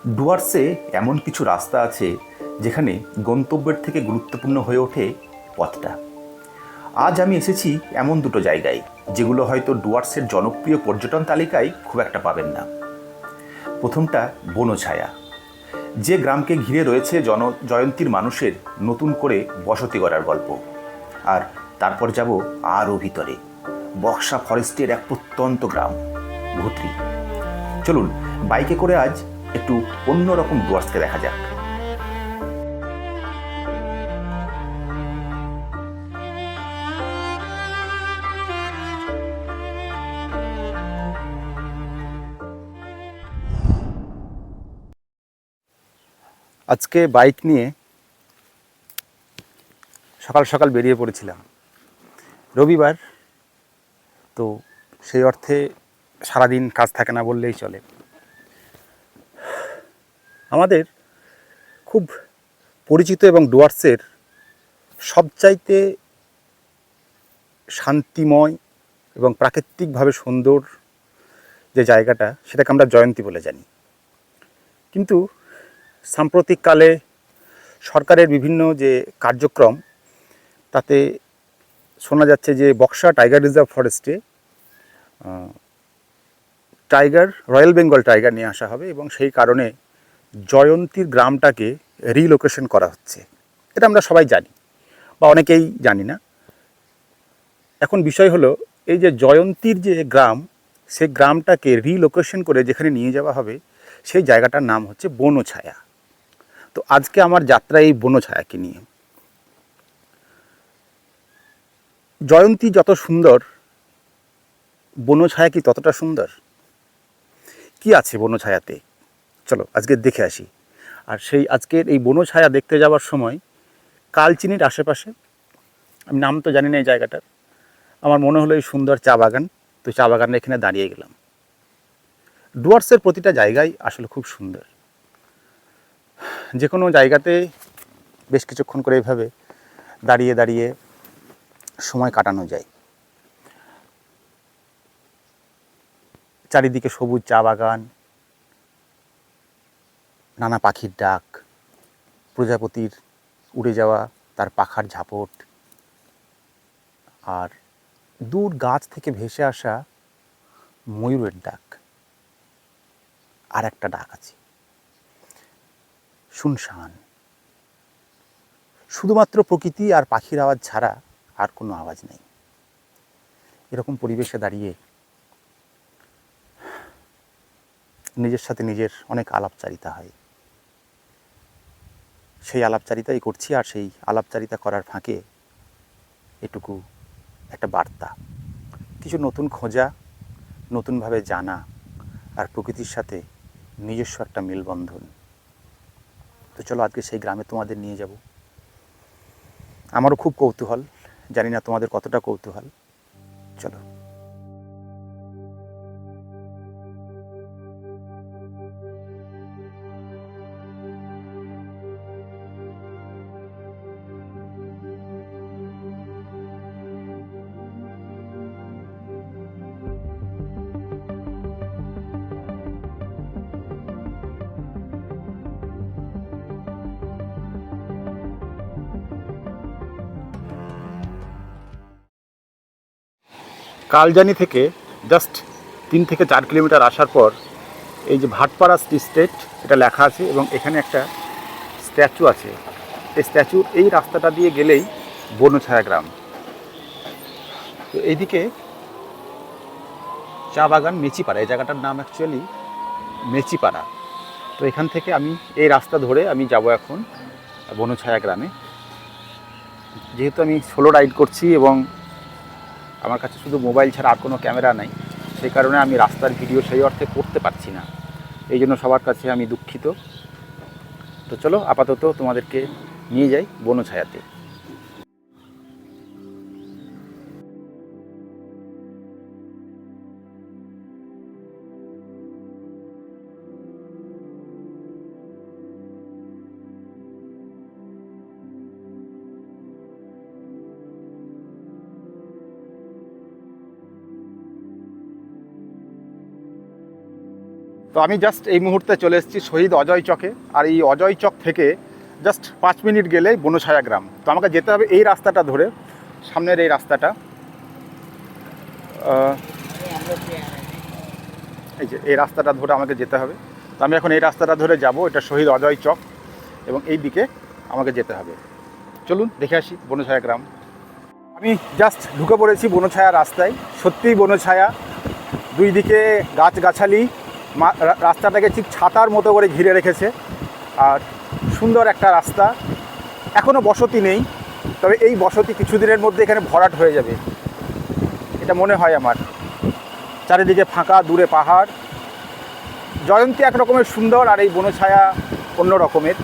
ডুয়ার্সে এমন কিছু রাস্তা আছে যেখানে গন্তব্যের থেকে গুরুত্বপূর্ণ হয়ে ওঠে পথটা। আজ আমি এসেছি এমন দুটো জায়গায় যেগুলো হয়তো ডুয়ার্সের জনপ্রিয় পর্যটন তালিকায় খুব একটা পাবেন না। প্রথমটা বনছায়া, যে গ্রামকে ঘিরে রয়েছে জয়ন্তীর মানুষের নতুন করে বসতি গড়ার গল্প। আর তারপর যাব আরও ভিতরে, বক্সা ফরেস্টের এক প্রত্যন্ত গ্রাম ভুতরি। চলুন বাইকে করে আজ একটু অন্যরকম ডুয়ার্সকে দেখা যাক। আজকে বাইক নিয়ে সকাল সকাল বেরিয়ে পড়েছিলাম। রবিবার তো, সেই অর্থে সারাদিন কাজ থাকে না বললেই চলে। আমাদের খুব পরিচিত এবং ডুয়ার্সের সবচাইতে শান্তিময় এবং প্রাকৃতিকভাবে সুন্দর যে জায়গাটা, সেটাকে আমরা জয়ন্তী বলে জানি। কিন্তু সাম্প্রতিককালে সরকারের বিভিন্ন যে কার্যক্রম, তাতে শোনা যাচ্ছে যে বক্সা টাইগার রিজার্ভ ফরেস্টে রয়্যাল বেঙ্গল টাইগার নিয়ে আসা হবে এবং সেই কারণে জয়ন্তীর গ্রামটাকে রিলোকেশন করা হচ্ছে। এটা আমরা সবাই জানি বা অনেকেই জানি না। এখন বিষয় হলো, এই যে জয়ন্তীর যে গ্রাম, সেই গ্রামটাকে রিলোকেশন করে যেখানে নিয়ে যাওয়া হবে, সেই জায়গাটার নাম হচ্ছে বনছায়া। তো আজকে আমার যাত্রা এই বনছায়াকে নিয়ে। জয়ন্তী যত সুন্দর, বনছায়া কি ততটা সুন্দর? কি আছে বনছায়াতে, চলো আজকে দেখে আসি। আর সেই আজকের এই বনছায়া দেখতে যাওয়ার সময় কালচিনির আশেপাশে, আমি নাম তো জানি না এই জায়গাটার, আমার মনে হলো এই সুন্দর চা বাগান, তো চা বাগানের এখানে দাঁড়িয়ে গেলাম। ডুয়ার্সের প্রতিটা জায়গায় আসলে খুব সুন্দর। যে কোনো জায়গাতে বেশ কিছুক্ষণ করে এভাবে দাঁড়িয়ে দাঁড়িয়ে সময় কাটানো যায়। চারিদিকে সবুজ চা বাগান, নানা পাখির ডাক, প্রজাপতির উড়ে যাওয়া তার পাখার ঝাপট, আর দূর গাছ থেকে ভেসে আসা ময়ূরের ডাক। আর একটা ডাক আছে, শুনশান, শুধুমাত্র প্রকৃতি আর পাখির আওয়াজ ছাড়া আর কোনো আওয়াজ নেই। এরকম পরিবেশে দাঁড়িয়ে নিজের সাথে নিজের অনেক আলাপচারিতা হয়। সেই আলাপচারিতাই করছি, আর সেই আলাপচারিতা করার ফাঁকে এটুকু একটা বার্তা, কিছু নতুন খোঁজা, নতুনভাবে জানা, আর প্রকৃতির সাথে নিজস্ব একটা মেলবন্ধন। তো চলো আজকে সেই গ্রামে তোমাদের নিয়ে যাব। আমারও খুব কৌতূহল, জানি না তোমাদের কতটা কৌতূহল। চলো। কালজানি থেকে জাস্ট 3 থেকে 4 কিলোমিটার আসার পর এই যে ভাটপাড়া স্টেট, এটা লেখা আছে এবং এখানে একটা স্ট্যাচু আছে। এই স্ট্যাচুর এই রাস্তাটা দিয়ে গেলেই বনছায়া গ্রাম। তো এইদিকে চা বাগান, মেচিপাড়া, এই জায়গাটার নাম অ্যাকচুয়ালি মেচিপাড়া। তো এখান থেকে আমি এই রাস্তা ধরে আমি যাব এখন বনছায়া গ্রামে। যেহেতু আমি সোলো রাইড করছি এবং আমার কাছে শুধু মোবাইল ছাড়া আর কোনো ক্যামেরা নাই, সেই কারণে আমি রাস্তার ভিডিও সেই অর্থে করতে পারছি না। এই জন্য সবার কাছে আমি দুঃখিত। তো চলো আপাতত তোমাদেরকে নিয়ে যাই বনছায়াতে। তো আমি জাস্ট এই মুহূর্তে চলে এসেছি শহীদ অজয় চকে, আর এই অজয় চক থেকে জাস্ট 5 মিনিট গেলেই বনছায়া গ্রাম। তো আমাকে যেতে হবে এই রাস্তাটা ধরে, সামনের এই রাস্তাটা, এই যে এই রাস্তাটা ধরে আমাকে যেতে হবে। তো আমি এখন এই রাস্তাটা ধরে যাব, এটা শহীদ অজয় চক এবং এই দিকে আমাকে যেতে হবে। চলুন দেখে আসি বনছায়া গ্রাম। আমি জাস্ট ঢুকে পড়েছি বনছায়া রাস্তায়। সত্যিই বনছায়া, দুই দিকে গাছগাছালি, রাস্তাটাকে ঠিক ছাতার মতো করে ঘিরে রেখেছে, আর সুন্দর একটা রাস্তা। এখনও বসতি নেই, তবে এই বসতি কিছুদিনের মধ্যে এখানে ভরাট হয়ে যাবে, এটা মনে হয় আমার। চারিদিকে ফাঁকা, দূরে পাহাড়। জয়ন্তী এক রকমের সুন্দর, আর এই বনছায়া অন্য রকমের।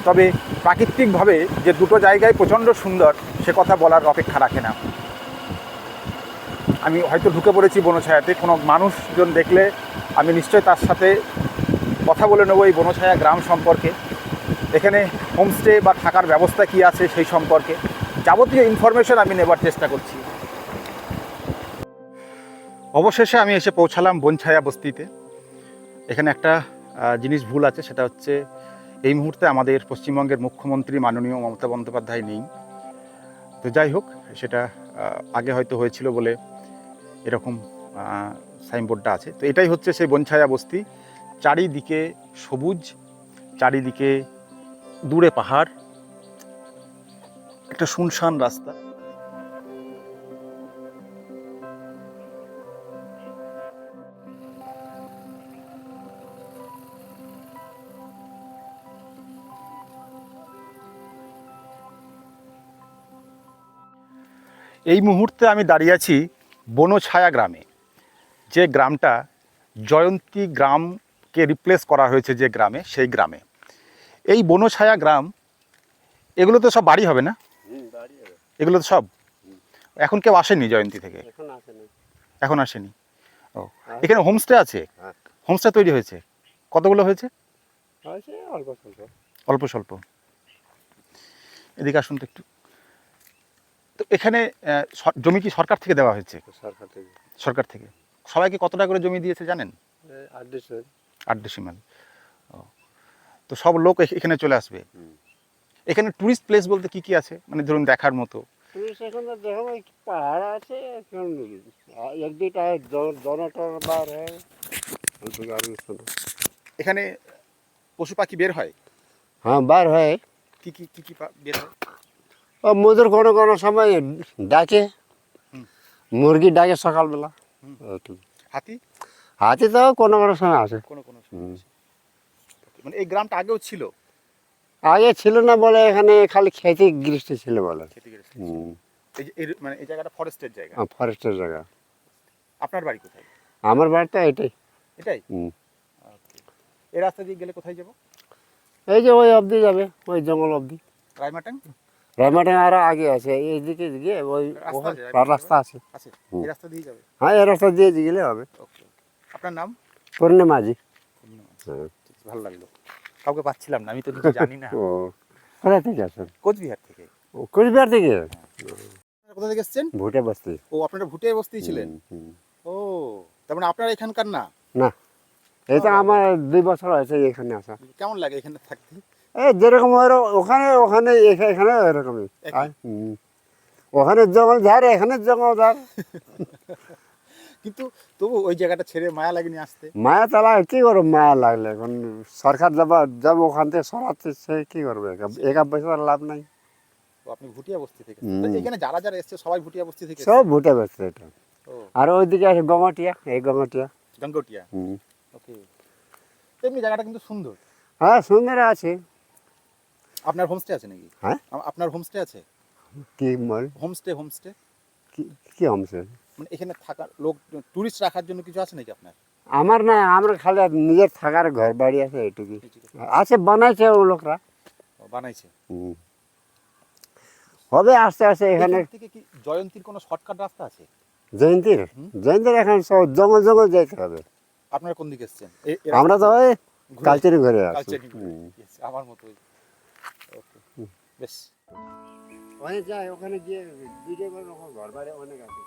তবে প্রাকৃতিকভাবে যে দুটো জায়গায় প্রচণ্ড সুন্দর, সে কথা বলার অপেক্ষা রাখে না। আমি হয়তো ঢুকে পড়েছি বনছায়াতে, কোনো মানুষজন দেখলে আমি নিশ্চয়ই তার সাথে কথা বলে নেবো এই বনছায়া গ্রাম সম্পর্কে, এখানে হোমস্টে বা থাকার ব্যবস্থা কী আছে সেই সম্পর্কে যাবতীয় ইনফরমেশন আমি নেবার চেষ্টা করছি। অবশেষে আমি এসে পৌঁছালাম বনছায়া বস্তিতে। এখানে একটা জিনিস ভুল আছে, সেটা হচ্ছে এই মুহূর্তে আমাদের পশ্চিমবঙ্গের মুখ্যমন্ত্রী মাননীয় মমতা বন্দ্যোপাধ্যায় নেই। তো যাই হোক, সেটা আগে হয়তো হয়েছিল বলে এরকম সাইনবোর্ডটা আছে। তো এটাই হচ্ছে সেই বনছায়া বস্তি। চারিদিকে সবুজ, চারিদিকে দূরে পাহাড়, একটা শুনশান রাস্তা। এই মুহূর্তে আমি দাঁড়িয়ে আছি বনছায়া গ্রামে, যে গ্রামটা জয়ন্তী গ্রামকে রিপ্লেস করা হয়েছে যে গ্রামে, সেই গ্রামে। এই বনছায়া গ্রাম, এগুলো তো সব বাড়ি হবে না? এগুলো তো সব এখন কেউ আসেনি জয়ন্তী থেকে? এখন আসেনি। ও, এখানে হোমস্টে আছে? হোমস্টে তৈরি হয়েছে? কতগুলো হয়েছে? অল্প স্বল্প। এদিকে আসুন তো একটু। তো এখানে জমি কি সরকার থেকে দেওয়া হয়েছে? সরকার থেকে। সবাইকে কত টাকা করে জমি দিয়েছে জানেন? 8 ডিসিমাল। ও, তো সব লোক এখানে চলে আসবে। এখানে টুরিস্ট প্লেস বলতে কি কি আছে, মানে ধরুন দেখার মতো? পাহাড় আছে, এক দুইটা জনটর বার হয়। এখানে পশু পাখি বের হয়? হ্যাঁ, বার হয়। কি কি কি কি বের হয়? ও মধুর কোনো কোনো সময় ডাকে, মুরগি ডাকে সকালবেলা। হাতি? হাতি তো কোনো কোনো সময় আসে। কোনো কোনো সময় আসে। মানে এই গ্রামটা আগেও ছিল? আগে ছিল না বলে, এখানে খালি খেতে গৃষ্টি ছিল বলে। এই যে মানে এই জায়গাটা ফরেস্টের জায়গা? ফরেস্টের জায়গা। আপনার বাড়ি কোথায়? আমার বাড়িটা এটাই। এটাই? এই রাস্তা দিয়ে গেলে কোথায় যাব? এই যে ওই অবধি যাবে, ওই জঙ্গল অবধি। রায়মাটাং? রায়মাটাং আরো আগে আছে, এইদিকে গিয়ে ওই রাস্তা আছে। এই রাস্তা দিয়ে যাবে? হ্যাঁ, এই রাস্তা দিয়ে গেলে হবে। ওকে। আপনার নাম? পূর্ণিমাজি। ভালো লাগলো, কাউকে পাচ্ছিলাম না, আমি তো কিছু জানি না। ও, কোথা থেকে আসেন? কোচবিহার থেকে। ও, কোচবিহার থেকে? কোথা থেকে এসেছেন? ভুটে বস্তি। ও, আপনারা ভুটে বস্তি ছিলেন? ও, তার মানে আপনারা এখানকার না? না, এই তো আমার 2 বছর হয়েছে এখানে আসা। কেমন লাগে এখানে থাকতে? এই যেরকম ওখানে ওখানে এখানে এরকমই। ওখানে জঙ্গল ঝাড়, এখানে জঙ্গল ঝাড়। কিন্তু তবু ওই জায়গাটা ছেড়ে মায়া লাগেনি আসতে? মায়া চালা কি করবো, মায়া লাগলে এখন সরকার যাব ওখান থেকে সরাচ্ছে, সে কি করবে, একা পয়সা লাভ নাই। আপনি ভুটিয়া বস্তি থেকে? এখানে যারা যারা এসছে সবাই ভুটিয়া বস্তি থেকে? সব ভুটে বস্তি এটা। আর ওইদিকে আছে গঙ্গটিয়া, এই গঙ্গটিয়া। গঙ্গটিয়া, ওকে। এমনি জায়গাটা কিন্তু সুন্দর। হ্যাঁ, সুন্দর আছে। আপনার হোমস্টে আছে নাকি? হ্যাঁ, আপনার হোমস্টে আছে? কি বল? হোমস্টে? হোমস্টে কি হোমস্টে? মানে এখানে থাকার লোক, টুরিস্ট রাখার জন্য কিছু আছে নাকি আপনার? আমার না, আমরা খালি নিজের থাকার ঘর বাড়ি আছে, এইটুকু আছে, বানাইছে ও লোকরা। বানাইছে? হবে আস্তে আস্তে। এখানে থেকে কি জয়ন্তীর কোনো শর্টকাট রাস্তা আছে? জয়ন্তীর এখন সব জঙ্গল জঙ্গল যেতে হবে। আপনারা কোন দিকে এসেছেন? আমরা তো ওই কালচারি ঘরে আছি। আমার মতোই। ওকে, বেশ। ওখানে যাই, ওখানে গিয়ে ভিডিও করে, ঘর বাড়ি অনেক আছে।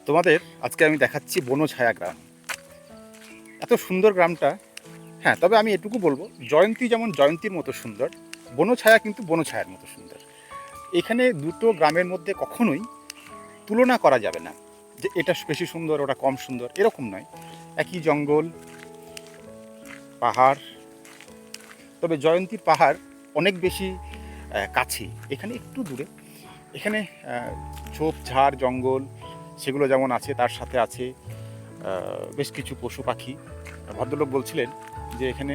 তোমাদের আজকে আমি দেখাচ্ছি বনছায়া গ্রাম। এত সুন্দর গ্রামটা। হ্যাঁ, তবে আমি এটুকু বলবো, জয়ন্তী যেমন জয়ন্তীর মতো সুন্দর, বনছায়া কিন্তু বনছায়ার মতো সুন্দর। এখানে দুটো গ্রামের মধ্যে কখনোই তুলনা করা যাবে না যে এটা বেশি সুন্দর ওটা কম সুন্দর, এরকম নয়। একই জঙ্গল, পাহাড়, তবে জয়ন্তীর পাহাড় অনেক বেশি কাছে, এখানে একটু দূরে। এখানে ঝোপঝাড় জঙ্গল সেগুলো যেমন আছে, তার সাথে আছে বেশ কিছু পশু পাখি। ভদ্রলোক বলছিলেন যে এখানে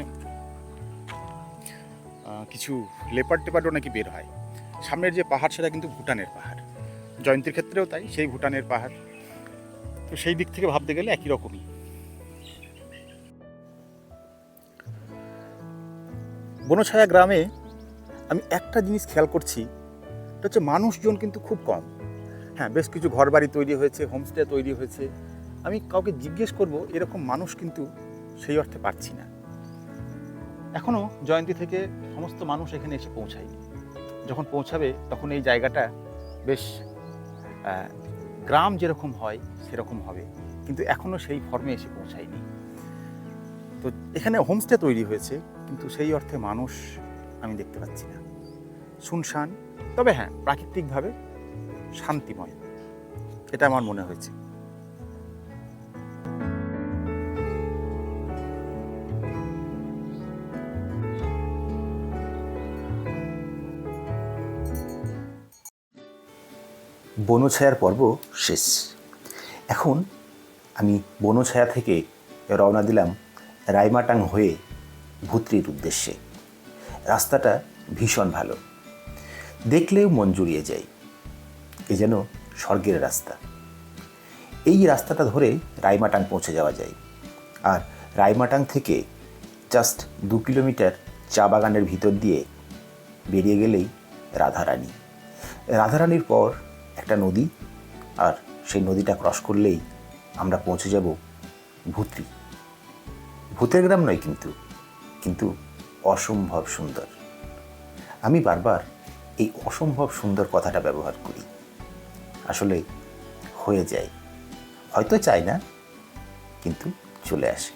কিছু লেপার্ড টেপার্ডও নাকি বের হয়। সামনের যে পাহাড় সেটা কিন্তু ভুটানের পাহাড়, জয়ন্তীর ক্ষেত্রেও তাই, সেই ভুটানের পাহাড়। তো সেই দিক থেকে ভাবতে গেলে একই রকমই। বনছায়া গ্রামে আমি একটা জিনিস খেয়াল করছি, এটা হচ্ছে মানুষজন কিন্তু খুব কম। হ্যাঁ, বেশ কিছু ঘরবাড়ি তৈরি হয়েছে, হোমস্টে তৈরি হয়েছে। আমি কাউকে জিজ্ঞেস করব এরকম মানুষ কিন্তু সেই অর্থে পাচ্ছি না। এখনও জয়ন্তী থেকে সমস্ত মানুষ এখানে এসে পৌঁছায়নি। যখন পৌঁছাবে তখন এই জায়গাটা বেশ গ্রাম যেরকম হয় সেরকম হবে, কিন্তু এখনও সেই ফর্মে এসে পৌঁছায়নি। তো এখানে হোমস্টে তৈরি হয়েছে, কিন্তু সেই অর্থে মানুষ আমি দেখতে পাচ্ছি না, শুনশান। তবে হ্যাঁ, প্রাকৃতিকভাবে শান্তিময়, এটা আমার মনে হয়েছে। বনছায়ার পর্ব শেষ। এখন আমি বনছায়া থেকে রওনা দিলাম রাইমাটাং হয়ে ভুত্রির উদ্দেশ্যে। রাস্তাটা ভীষণ ভালো, দেখলেও মন জুড়িয়ে যায়, এ যেন স্বর্গের রাস্তা। এই রাস্তাটা ধরে রাইমাটাং পৌঁছে যাওয়া যায়। আর রাইমাটাং থেকে জাস্ট 2 কিলোমিটার চা বাগানের ভিতর দিয়ে বেরিয়ে গেলেই রাধারানী। রাধারানীর পর একটা নদী, আর সেই নদীটা ক্রস করলেই আমরা পৌঁছে যাব ভুত্রি। ভূতের গ্রাম নয় কিন্তু অসম্ভব সুন্দর। আমি বারবার এই অসম্ভব সুন্দর কথাটা ব্যবহার করি, আসলে হয়ে যায়, হয়তো চাই না কিন্তু চলে আসে।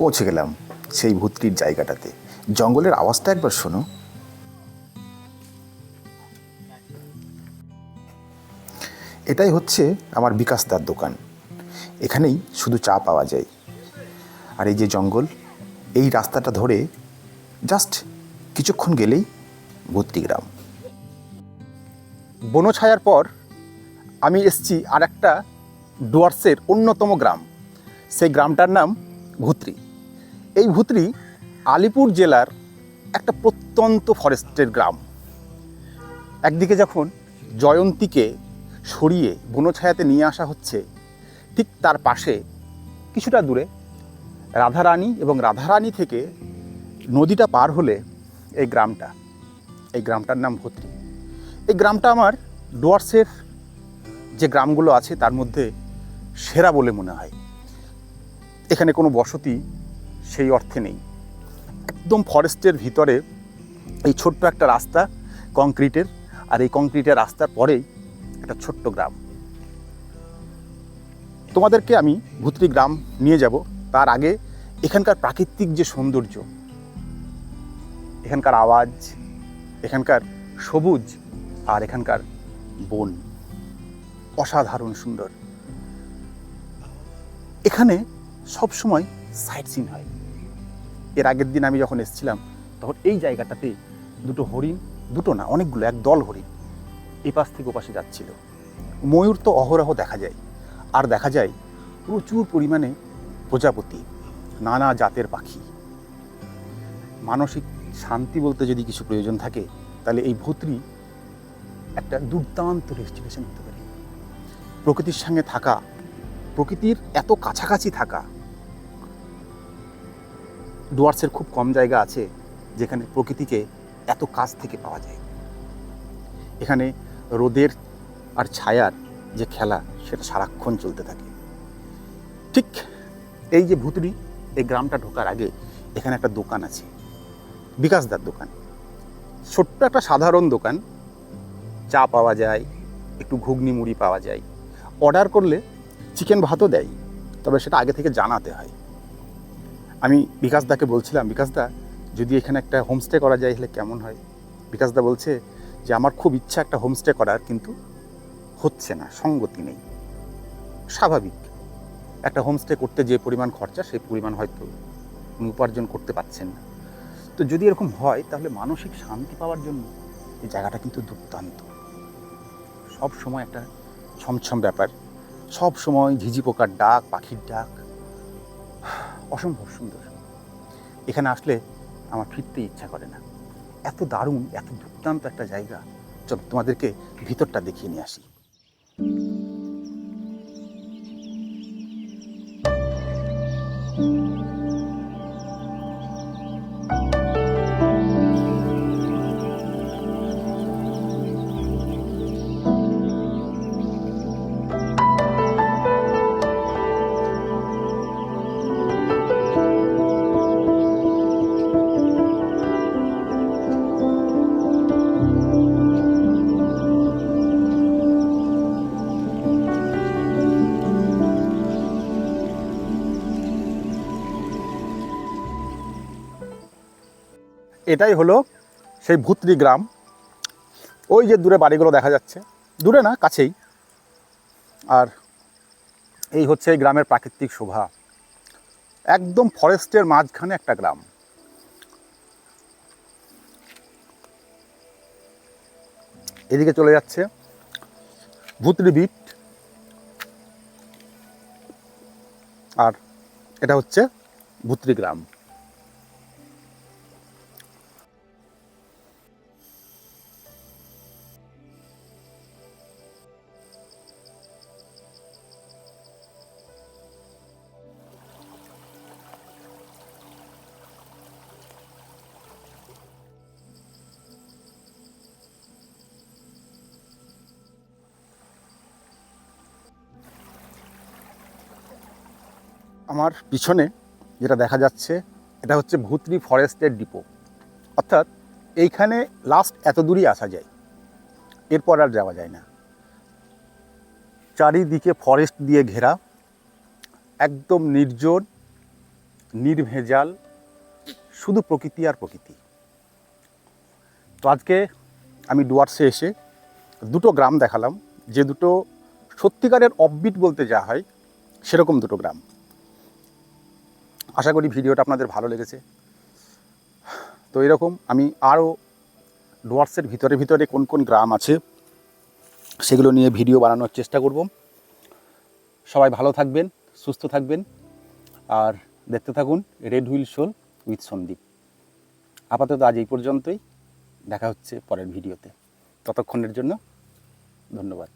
পৌঁছে গেলাম সেই ভুত্রির জায়গাটাতে। জঙ্গলের আওয়াজটা একবার শোনো। এটাই হচ্ছে আমার বিকাশদার দোকান। এখানেই শুধু চা পাওয়া যায়। আর এই যে জঙ্গল, এই রাস্তাটা ধরে জাস্ট কিছুক্ষণ গেলেই ভুত্রি গ্রাম। বনছায়ার পর আমি এসেছি আর একটা ডুয়ার্সের অন্যতম গ্রাম, সেই গ্রামটার নাম ভুত্রি। এই ভুত্রি আলিপুর জেলার একটা প্রত্যন্ত ফরেস্টের গ্রাম। একদিকে যখন জয়ন্তীকে সরিয়ে বনছায়াতে নিয়ে আসা হচ্ছে, ঠিক তার পাশে কিছুটা দূরে রাধারানী, এবং রাধারানী থেকে নদীটা পার হলে এই গ্রামটার নাম ভুত্রি। এই গ্রামটা আমার ডুয়ার্সের যে গ্রামগুলো আছে তার মধ্যে সেরা বলে মনে হয়। এখানে কোনো বসতি সেই অর্থে নেই, একদম ফরেস্টের ভিতরে এই ছোট্ট একটা রাস্তা কংক্রিটের, আর এই কংক্রিটের রাস্তার পরেই একটা ছোট্ট গ্রাম। তোমাদেরকে আমি ভুত্রি গ্রাম নিয়ে যাব, তার আগে এখানকার প্রাকৃতিক যে সৌন্দর্য, এখানকার আওয়াজ, এখানকার সবুজ, আর এখানকার বন অসাধারণ সুন্দর। এখানে সবসময় সাইট সিন হয়। এর আগের দিন আমি যখন এসেছিলাম তখন এই জায়গাটাতে দুটো হরিণ, দুটো না অনেকগুলো, এক দল হরিণ এই পাশ থেকে ওপাশে যাচ্ছিল। ময়ূর তো অহরহ দেখা যায়, আর দেখা যায় প্রচুর পরিমাণে প্রজাপতি, নানা জাতের পাখি। মানসিক শান্তি বলতে যদি কিছু প্রয়োজন থাকে তাহলে এই ভুত্রি একটা দুর্দান্ত ডেস্টিনেশন হতে পারে। প্রকৃতির সঙ্গে থাকা, প্রকৃতির এত কাছাকাছি থাকা, ডুয়ার্সের খুব কম জায়গা আছে যেখানে প্রকৃতিকে এত কাছ থেকে পাওয়া যায়। এখানে রোদের আর ছায়ার যে খেলা সেটা সারাক্ষণ চলতে থাকে। ঠিক এই যে ভুতুড়ি, এই গ্রামটা ঢোকার আগে এখানে একটা দোকান আছে, বিকাশদার দোকান। ছোট্ট একটা সাধারণ দোকান, চা পাওয়া যায়, একটু ঘুগনি মুড়ি পাওয়া যায়। অর্ডার করলে চিকেন ভাতও দেয়, তবে সেটা আগে থেকে জানাতে হয়। আমি বিকাশদাকে বলছিলাম, বিকাশদা যদি এখানে একটা হোমস্টে করা যায় তাহলে কেমন হয়? বিকাশদা বলছে যে আমার খুব ইচ্ছা একটা হোমস্টে করার, কিন্তু হচ্ছে না, সঙ্গতি নেই। স্বাভাবিক, একটা হোমস্টে করতে যে পরিমাণ খরচা সেই পরিমাণ হয়তো উনি উপার্জন করতে পারছেন না। তো যদি এরকম হয় তাহলে মানসিক শান্তি পাওয়ার জন্য এই জায়গাটা কিন্তু দুর্দান্ত। সব সময় একটা ছমছম ব্যাপার, সব সময় ঝিঝি পোকার ডাক, পাখির ডাক, অসম্ভব সুন্দর। এখানে আসলে আমার ফিরতে ইচ্ছা করে না। এত দারুণ, এত দুর্দান্ত একটা জায়গা। চল তোমাদেরকে ভিতরটা দেখিয়ে নিয়ে আসি। এটাই হলো সেই ভুতরি গ্রাম। ওই যে দূরে বাড়িগুলো দেখা যাচ্ছে, দূরে না, কাছেই। আর এই হচ্ছে এই গ্রামের প্রাকৃতিক শোভা। একদম ফরেস্টের মাঝখানে একটা গ্রাম। এদিকে চলে যাচ্ছে ভুতরি বিট, আর এটা হচ্ছে ভুতরি গ্রাম। আমার পিছনে যেটা দেখা যাচ্ছে এটা হচ্ছে ভুতরি ফরেস্টের ডিপো। অর্থাৎ এইখানে লাস্ট এত দূরই আসা যায়, এরপর আর যাওয়া যায় না। চারিদিকে ফরেস্ট দিয়ে ঘেরা, একদম নির্জন, নির্ভেজাল, শুধু প্রকৃতি আর প্রকৃতি। তো আজকে আমি ডুয়ার্সে এসে দুটো গ্রাম দেখালাম, যে দুটো সত্যিকারের অফবিট বলতে যা হয় সেরকম দুটো গ্রাম। আশা করি ভিডিওটা আপনাদের ভালো লেগেছে। তো এরকম আমি আরও ডুয়ার্সের ভিতরে ভিতরে কোন কোন গ্রাম আছে সেগুলো নিয়ে ভিডিও বানানোর চেষ্টা করব। সবাই ভালো থাকবেন, সুস্থ থাকবেন, আর দেখতে থাকুন রেড হুইল শোল উইথ সন্দীপ। আপাতত আজ এই পর্যন্তই, দেখা হচ্ছে পরের ভিডিওতে। ততক্ষণের জন্য ধন্যবাদ।